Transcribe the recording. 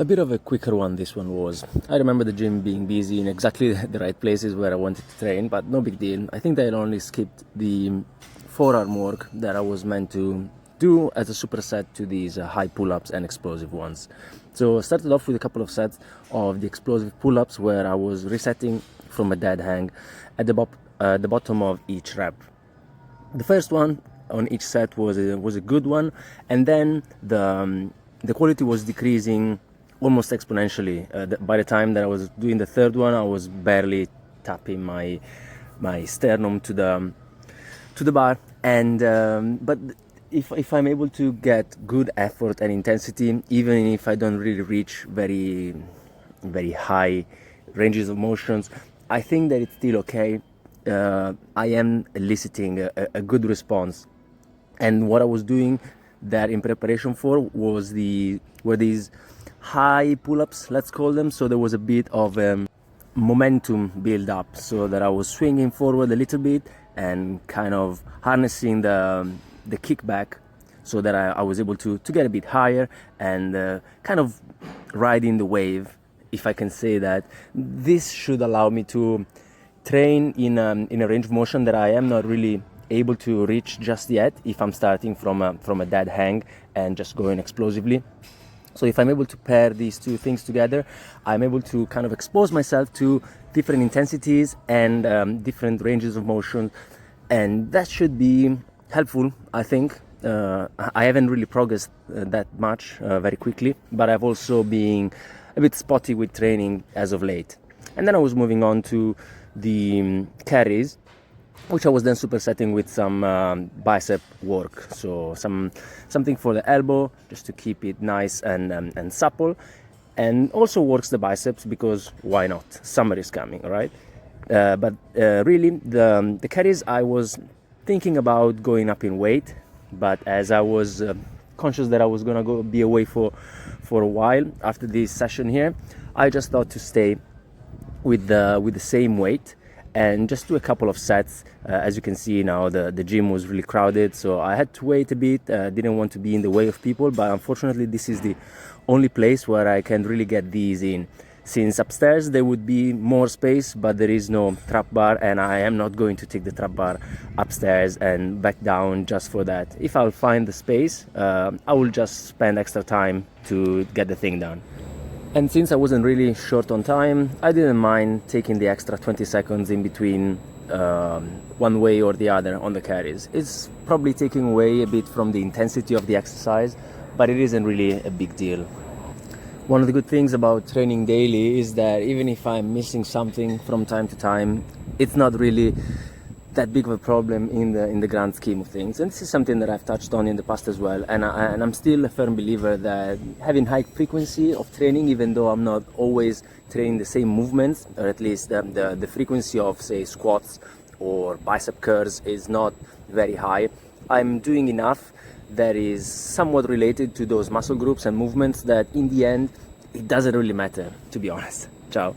A bit of a quicker one this one was. I remember the gym being busy in exactly the right places where I wanted to train, but no big deal. I think I only skipped the forearm work that I was meant to do as a superset to these high pull-ups and explosive ones. So I started off with a couple of sets of the explosive pull-ups where I was resetting from a dead hang at the bottom of each rep. The first one on each set was a good one, and then the quality was decreasing almost exponentially. By the time that I was doing the third one, I was barely tapping my sternum to the bar. And but if I'm able to get good effort and intensity, even if I don't really reach very high ranges of motions, I think that it's still okay. I am eliciting a good response. And what I was doing that in preparation for were these high pull-ups, let's call them. So there was a bit of momentum build up, so that I was swinging forward a little bit and kind of harnessing the kickback, so that I was able to get a bit higher and kind of riding the wave, if I can say that. This should allow me to train in a range of motion that I am not really able to reach just yet if I'm starting from a dead hang and just going explosively. So if I'm able to pair these two things together, I'm able to kind of expose myself to different intensities and different ranges of motion, and that should be helpful, I think. I haven't really progressed that much very quickly, but I've also been a bit spotty with training as of late. And then I was moving on to the carries, which I was then supersetting with some bicep work. So something for the elbow, just to keep it nice and supple, and also works the biceps, because why not? Summer is coming, right? But really, the carries, I was thinking about going up in weight, but as I was conscious that I was gonna be away for a while after this session here, I just thought to stay with the same weight and just do a couple of sets. As you can see now, the gym was really crowded, so I had to wait a bit. Didn't want to be in the way of people, but unfortunately this is the only place where I can really get these in, since upstairs there would be more space, but there is no trap bar, and I am not going to take the trap bar upstairs and back down just for that. If I'll find the space, I will just spend extra time to get the thing done. And since I wasn't really short on time, I didn't mind taking the extra 20 seconds in between one way or the other on the carries. It's probably taking away a bit from the intensity of the exercise, but it isn't really a big deal. One of the good things about training daily is that even if I'm missing something from time to time, it's not really that big of a problem in the grand scheme of things. And this is something that I've touched on in the past as well, and I'm still a firm believer that having high frequency of training, even though I'm not always training the same movements, or at least the frequency of, say, squats or bicep curls is not very high, I'm doing enough that is somewhat related to those muscle groups and movements that in the end it doesn't really matter, to be honest. Ciao.